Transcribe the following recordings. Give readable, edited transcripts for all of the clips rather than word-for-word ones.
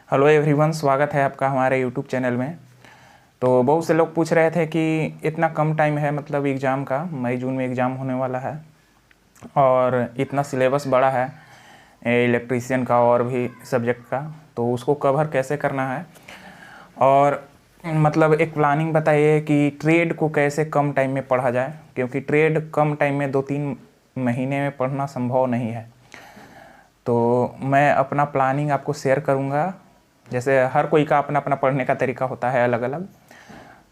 Hello everyone, स्वागत है आपका हमारे यूट्यूब चैनल में। तो बहुत से लोग पूछ रहे थे कि इतना कम टाइम है, मतलब एग्ज़ाम का, मई जून में एग्ज़ाम होने वाला है और इतना सिलेबस बड़ा है इलेक्ट्रीशियन का और भी सब्जेक्ट का, तो उसको कवर कैसे करना है। और मतलब एक प्लानिंग बताइए कि ट्रेड को कैसे कम टाइम में पढ़ा जाए, क्योंकि ट्रेड कम टाइम में 2-3 महीने में पढ़ना संभव नहीं है। तो मैं अपना प्लानिंग आपको शेयर करूँगा। जैसे हर कोई का अपना अपना पढ़ने का तरीका होता है अलग अलग,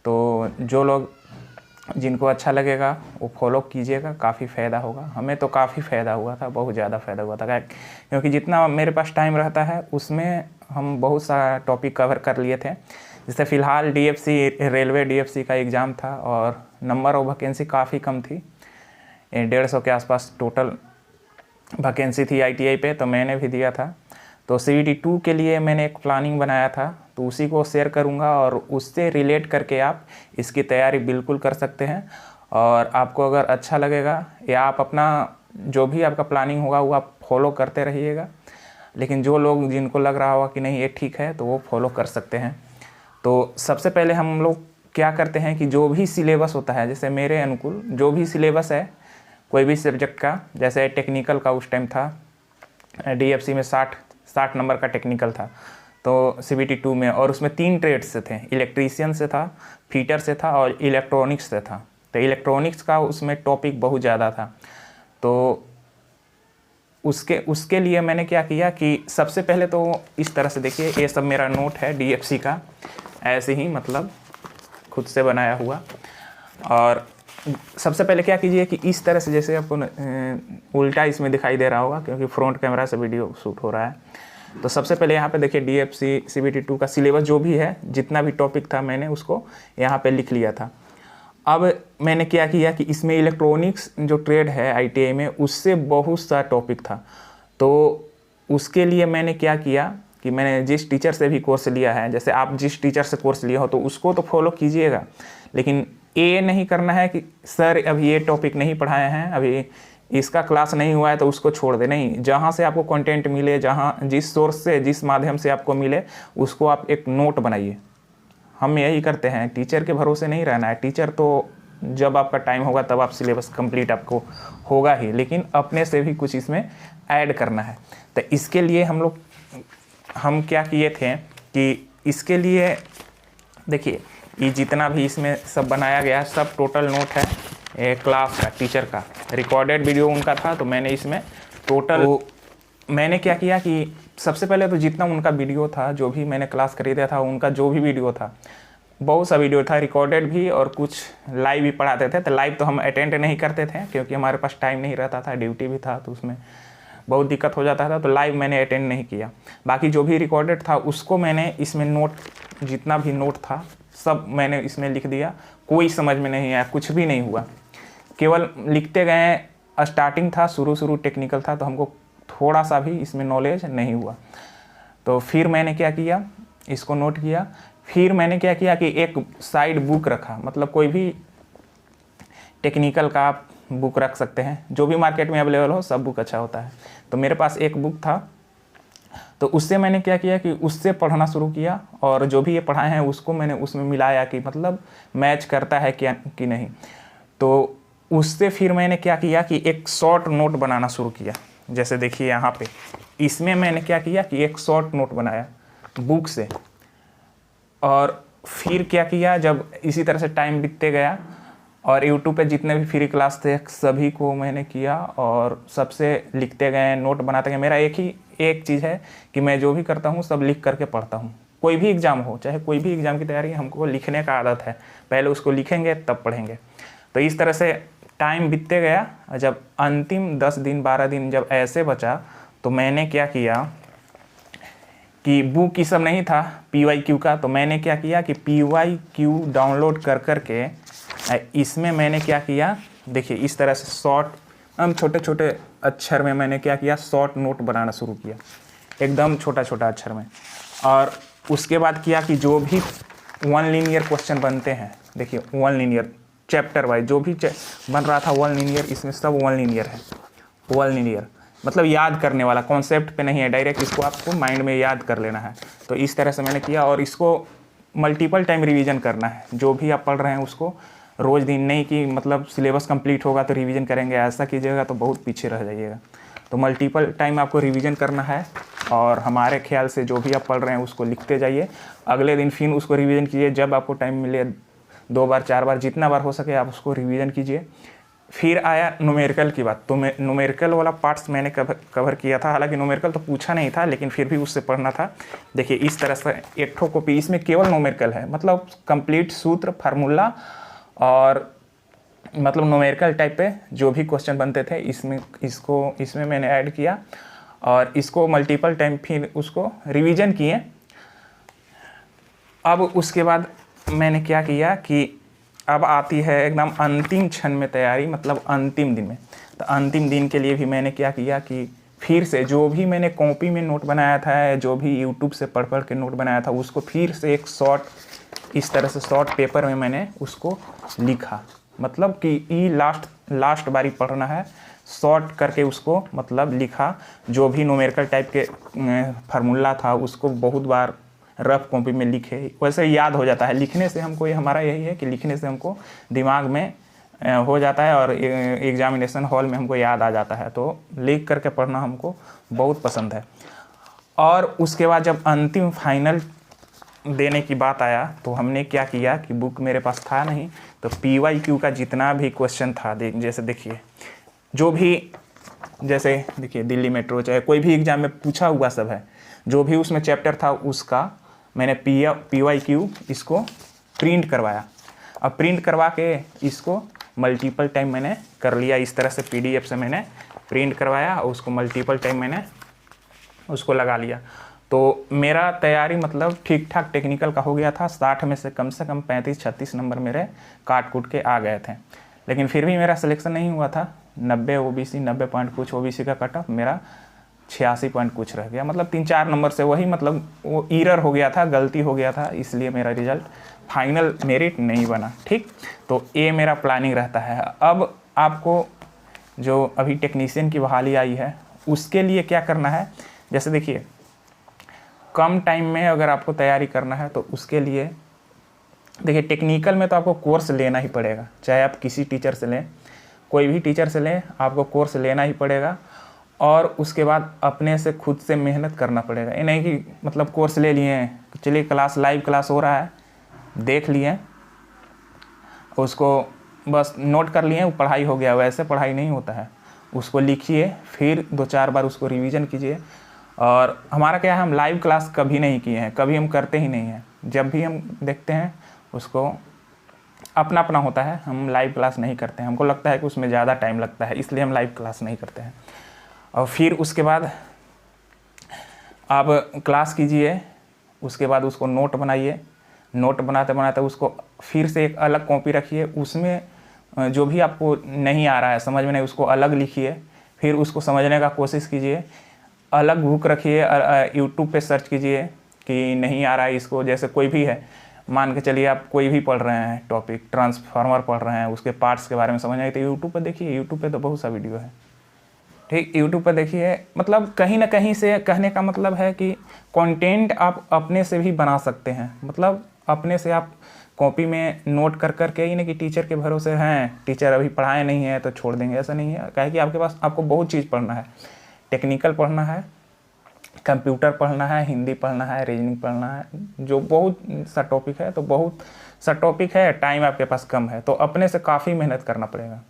तो जो लोग जिनको अच्छा लगेगा वो फॉलो कीजिएगा, काफ़ी फ़ायदा होगा। हमें तो काफ़ी फ़ायदा हुआ था, बहुत ज़्यादा फ़ायदा हुआ था, क्योंकि जितना मेरे पास टाइम रहता है उसमें हम बहुत सारा टॉपिक कवर कर लिए थे। जैसे फ़िलहाल डीएफसी, रेलवे डीएफसी का एग्ज़ाम था और नंबर ऑफ वैकेंसी काफ़ी कम थी, 150 के आसपास टोटल वैकेंसी थी आईटीआई पे, तो मैंने भी दिया था। तो CVT 2 के लिए मैंने एक प्लानिंग बनाया था, तो उसी को शेयर करूंगा और उससे रिलेट करके आप इसकी तैयारी बिल्कुल कर सकते हैं। और आपको अगर अच्छा लगेगा या आप अपना जो भी आपका प्लानिंग होगा वो आप फॉलो करते रहिएगा, लेकिन जो लोग जिनको लग रहा होगा कि नहीं ये ठीक है तो वो फॉलो कर सकते हैं। तो सबसे पहले हम लोग क्या करते हैं कि जो भी सिलेबस होता है, जैसे मेरे अनुकूल जो भी सिलेबस है कोई भी सब्जेक्ट का, जैसे टेक्निकल का उस टाइम था डीएफसी में 60 नंबर का टेक्निकल था, तो CVT 2 में, और उसमें 3 ट्रेड्स से थे, इलेक्ट्रीशियन से था, फीटर से था और इलेक्ट्रॉनिक्स से था। तो इलेक्ट्रॉनिक्स का उसमें टॉपिक बहुत ज़्यादा था। तो उसके लिए मैंने क्या किया कि सबसे पहले तो इस तरह से देखिए, ये सब मेरा नोट है डीएफसी का, ऐसे ही मतलब खुद से बनाया हुआ। और सबसे पहले क्या कीजिए कि इस तरह से, जैसे आपको उल्टा इसमें दिखाई दे रहा होगा क्योंकि फ्रंट कैमरा से वीडियो शूट हो रहा है। तो सबसे पहले यहाँ पे देखिए डीएफसी CVT 2 का सिलेबस जो भी है, जितना भी टॉपिक था मैंने उसको यहाँ पे लिख लिया था। अब मैंने क्या किया कि इसमें इलेक्ट्रॉनिक्स जो ट्रेड है आईटीआई में, उससे बहुत सा टॉपिक था। तो उसके लिए मैंने क्या किया कि मैंने जिस टीचर से भी कोर्स लिया है, जैसे आप जिस टीचर से कोर्स लिया हो तो उसको तो फॉलो कीजिएगा, लेकिन ये नहीं करना है कि सर अभी ये टॉपिक नहीं पढ़ाए हैं, अभी इसका क्लास नहीं हुआ है तो उसको छोड़ दे। नहीं, जहाँ से आपको कंटेंट मिले, जहाँ जिस सोर्स से, जिस माध्यम से आपको मिले, उसको आप एक नोट बनाइए। हम यही करते हैं, टीचर के भरोसे नहीं रहना है। टीचर तो जब आपका टाइम होगा तब आप सिलेबस कंप्लीट आपको होगा ही, लेकिन अपने से भी कुछ इसमें ऐड करना है। तो इसके लिए हम क्या किए थे कि इसके लिए देखिए, ये जितना भी इसमें सब बनाया गया सब टोटल नोट है क्लास का, टीचर का रिकॉर्डेड वीडियो उनका था। तो मैंने इसमें टोटल मैंने क्या किया कि सबसे पहले तो जितना उनका वीडियो था, जो भी मैंने क्लास खरीदा था, उनका जो भी वीडियो था, बहुत सा वीडियो था रिकॉर्डेड भी, और कुछ लाइव भी पढ़ाते थे। तो लाइव तो हम अटेंड नहीं करते थे क्योंकि हमारे पास टाइम नहीं रहता था, ड्यूटी भी था, तो उसमें बहुत दिक्कत हो जाता था, तो लाइव मैंने अटेंड नहीं किया। बाकी जो भी रिकॉर्डेड था उसको मैंने इसमें नोट, जितना भी नोट था सब मैंने इसमें लिख दिया। कोई समझ में नहीं आया, कुछ भी नहीं हुआ, केवल लिखते गए। स्टार्टिंग था, शुरू टेक्निकल था, तो हमको थोड़ा सा भी इसमें नॉलेज नहीं हुआ। तो फिर मैंने क्या किया, इसको नोट किया। फिर मैंने क्या किया कि एक साइड बुक रखा, मतलब कोई भी टेक्निकल का आप बुक रख सकते हैं, जो भी मार्केट में अवेलेबल हो, सब बुक अच्छा होता है। तो मेरे पास एक बुक था, तो उससे मैंने क्या किया कि उससे पढ़ना शुरू किया, और जो भी ये पढ़ाए हैं उसको मैंने उसमें मिलाया कि मतलब मैच करता है क्या कि नहीं। तो उससे फिर मैंने क्या किया कि एक शॉर्ट नोट बनाना शुरू किया। जैसे देखिए यहाँ पे, इसमें मैंने क्या किया कि एक शॉर्ट नोट बनाया बुक से। और फिर क्या किया, जब इसी तरह से टाइम बीतते गया और यूट्यूब पे जितने भी फ्री क्लास थे सभी को मैंने किया और सबसे लिखते गए, नोट बनाते गए। मेरा एक चीज़ है कि मैं जो भी करता हूँ सब लिख करके पढ़ता हूँ। कोई भी एग्ज़ाम हो, चाहे कोई भी एग्ज़ाम की तैयारी, हमको लिखने का आदत है, पहले उसको लिखेंगे तब पढ़ेंगे। तो इस तरह से टाइम बीतते गया। जब अंतिम 10 दिन 12 दिन जब ऐसे बचा, तो मैंने क्या किया कि बुक ये सब नहीं था PYQ का, तो मैंने क्या किया कि PYQ डाउनलोड कर करके इसमें मैंने क्या किया, देखिए इस तरह से शॉर्ट, छोटे छोटे अक्षर में मैंने क्या किया, शॉर्ट नोट बनाना शुरू किया, एकदम छोटा छोटा अक्षर में। और उसके बाद किया कि जो भी 1 लीनियर क्वेश्चन बनते हैं, देखिए 1 लीनियर चैप्टर वाइज जो भी बन रहा था 1 लीनियर, इसमें सब 1 लीनियर है। 1 लीनियर मतलब याद करने वाला, कॉन्सेप्ट पे नहीं है, डायरेक्ट इसको आपको माइंड में याद कर लेना है। तो इस तरह से मैंने किया, और इसको मल्टीपल टाइम रिवीजन करना है। जो भी आप पढ़ रहे हैं उसको रोज़ दिन, नहीं कि मतलब सिलेबस कंप्लीट होगा तो रिवीजन करेंगे, ऐसा कीजिएगा तो बहुत पीछे रह जाइएगा। तो मल्टीपल टाइम आपको रिवीजन करना है, और हमारे ख्याल से जो भी आप पढ़ रहे हैं उसको लिखते जाइए। अगले दिन फिर उसको रिवीजन कीजिए, जब आपको टाइम मिले 2 बार 4 बार जितना बार हो सके आप उसको रिवीजन कीजिए। फिर आया न्यूमेरिकल की बात। तो मैं न्यूमेरिकल वाला पार्ट्स मैंने कवर किया था, हालांकि न्यूमेरिकल तो पूछा नहीं था, लेकिन फिर भी उससे पढ़ना था। देखिए इस तरह से एक ठो कॉपी, इसमें केवल न्यूमेरिकल है, मतलब कंप्लीट सूत्र, फार्मूला, और मतलब न्यूमेरिकल टाइप पे जो भी क्वेश्चन बनते थे इसमें मैंने ऐड किया, और इसको मल्टीपल टाइम फिर उसको रिवीजन किए। अब उसके बाद मैंने क्या किया कि अब आती है एकदम अंतिम क्षण में तैयारी, मतलब अंतिम दिन में। तो अंतिम दिन के लिए भी मैंने क्या किया कि फिर से जो भी मैंने कॉपी में नोट बनाया था, जो भी यूट्यूब से पढ़ के नोट बनाया था, उसको फिर से एक शॉर्ट, इस तरह से शॉर्ट पेपर में मैंने उसको लिखा। मतलब कि ये लास्ट बारी पढ़ना है, शॉर्ट करके उसको मतलब लिखा। जो भी न्यूमेरिकल टाइप के फार्मूला था उसको बहुत बार रफ कॉपी में लिखे, वैसे याद हो जाता है। लिखने से हमको, ये हमारा यही है कि लिखने से हमको दिमाग में हो जाता है, और एग्जामिनेशन हॉल में हमको याद आ जाता है। तो लिख करके पढ़ना हमको बहुत पसंद है। और उसके बाद जब अंतिम फाइनल देने की बात आया तो हमने क्या किया कि बुक मेरे पास था नहीं, तो PYQ का जितना भी क्वेश्चन था, जैसे देखिए जो भी, जैसे देखिए दिल्ली मेट्रो चाहे कोई भी एग्जाम में पूछा हुआ सब है, जो भी उसमें चैप्टर था उसका मैंने PYQ इसको प्रिंट करवाया। अब प्रिंट करवा के इसको मल्टीपल टाइम मैंने कर लिया। इस तरह से PDF से मैंने प्रिंट करवाया और उसको मल्टीपल टाइम मैंने उसको लगा लिया। तो मेरा तैयारी मतलब ठीक ठाक टेक्निकल का हो गया था। 60 में से कम 35-36 नंबर मेरे काट कूट के आ गए थे, लेकिन फिर भी मेरा सिलेक्शन नहीं हुआ था। 90 OBC, 90 पॉइंट कुछ OBC का कट ऑफ, मेरा 86 पॉइंट कुछ रह गया। मतलब 3-4 नंबर से वही, मतलब वो ईरर हो गया था, गलती हो गया था, इसलिए मेरा रिजल्ट फाइनल मेरिट नहीं बना। ठीक, तो ये मेरा प्लानिंग रहता है। अब आपको जो अभी टेक्नीशियन की बहाली आई है उसके लिए क्या करना है, जैसे देखिए कम टाइम में अगर आपको तैयारी करना है तो उसके लिए देखिए टेक्निकल में तो आपको कोर्स लेना ही पड़ेगा, चाहे आप किसी टीचर से लें, कोई भी टीचर से लें, आपको कोर्स लेना ही पड़ेगा। और उसके बाद अपने से खुद से मेहनत करना पड़ेगा। ये नहीं कि मतलब कोर्स ले लिए, चलिए क्लास, लाइव क्लास हो रहा है, देख लिए, उसको बस नोट कर लिए, वो पढ़ाई हो गया। वैसे पढ़ाई नहीं होता है, उसको लिखिए, फिर 2-4 बार उसको रिवीजन कीजिए। और हमारा क्या है, हम लाइव क्लास कभी नहीं किए हैं, कभी हम करते ही नहीं हैं। जब भी हम देखते हैं उसको अपना अपना होता है, हम लाइव क्लास नहीं करते हैं। हमको लगता है कि उसमें ज़्यादा टाइम लगता है, इसलिए हम लाइव क्लास नहीं करते हैं। और फिर उसके बाद आप क्लास कीजिए, उसके बाद उसको नोट बनाइए। नोट बनाते बनाते उसको फिर से एक अलग कॉपी रखिए, उसमें जो भी आपको नहीं आ रहा है, समझ में नहीं, उसको अलग लिखिए, फिर उसको समझने का कोशिश कीजिए। अलग बुक रखिए, यूट्यूब पे सर्च कीजिए कि नहीं आ रहा है इसको। जैसे कोई भी है, मान के चलिए आप कोई भी पढ़ रहे हैं टॉपिक, ट्रांसफार्मर पढ़ रहे हैं, उसके पार्ट्स के बारे में समझ आई तो यूट्यूब पर देखिए। यूट्यूब पे तो बहुत सा वीडियो है, ठीक, यूट्यूब पर देखिए। मतलब कहीं ना कहीं से कहने का मतलब है कि कंटेंट आप अपने से भी बना सकते हैं। मतलब अपने से आप कॉपी में नोट कर करके, ही नहीं कि टीचर के भरोसे हैं, टीचर अभी पढ़ाए नहीं है तो छोड़ देंगे, ऐसा नहीं है। काहे कि आपके पास, आपको बहुत चीज़ पढ़ना है, टेक्निकल पढ़ना है, कंप्यूटर पढ़ना है, हिंदी पढ़ना है, रीजनिंग पढ़ना है, जो बहुत सा टॉपिक है। तो बहुत सा टॉपिक है, टाइम आपके पास कम है, तो अपने से काफ़ी मेहनत करना पड़ेगा,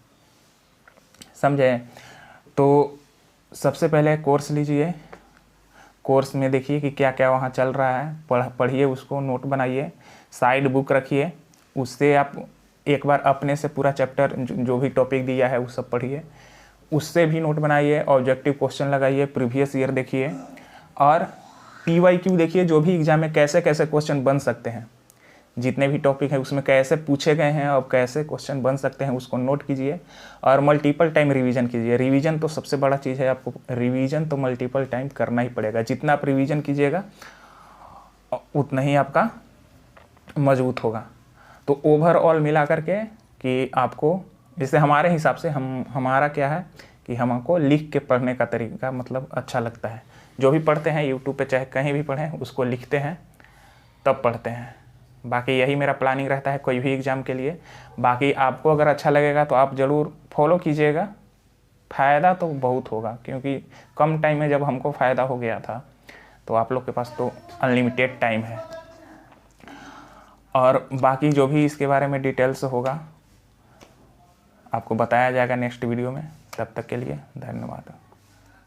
समझे। तो सबसे पहले कोर्स लीजिए, कोर्स में देखिए कि क्या क्या वहाँ चल रहा है, पढ़िए, उसको नोट बनाइए, साइड बुक रखिए, उससे आप एक बार अपने से पूरा चैप्टर जो भी टॉपिक दिया है वो सब पढ़िए, उससे भी नोट बनाइए, ऑब्जेक्टिव क्वेश्चन लगाइए, प्रीवियस ईयर देखिए, और PYQ देखिए, जो भी एग्जाम में कैसे कैसे क्वेश्चन बन सकते हैं, जितने भी टॉपिक हैं उसमें कैसे पूछे गए हैं और कैसे क्वेश्चन बन सकते हैं, उसको नोट कीजिए। और मल्टीपल टाइम रिवीजन कीजिए। रिवीजन तो सबसे बड़ा चीज़ है, आपको रिवीजन तो मल्टीपल टाइम करना ही पड़ेगा। जितना आप रिवीजन कीजिएगा उतना ही आपका मजबूत होगा। तो ओवरऑल मिला करके कि आपको, जैसे हमारे हिसाब से हमारा क्या है कि हमको लिख के पढ़ने का तरीका मतलब अच्छा लगता है। जो भी पढ़ते हैं यूट्यूब पे चाहे कहीं भी पढ़ें, उसको लिखते हैं तब पढ़ते हैं। बाकी यही मेरा प्लानिंग रहता है कोई भी एग्ज़ाम के लिए। बाकी आपको अगर अच्छा लगेगा तो आप ज़रूर फॉलो कीजिएगा, फ़ायदा तो बहुत होगा, क्योंकि कम टाइम में जब हमको फ़ायदा हो गया था तो आप लोग के पास तो अनलिमिटेड टाइम है। और बाकी जो भी इसके बारे में डिटेल्स होगा आपको बताया जाएगा नेक्स्ट वीडियो में। तब तक के लिए धन्यवाद।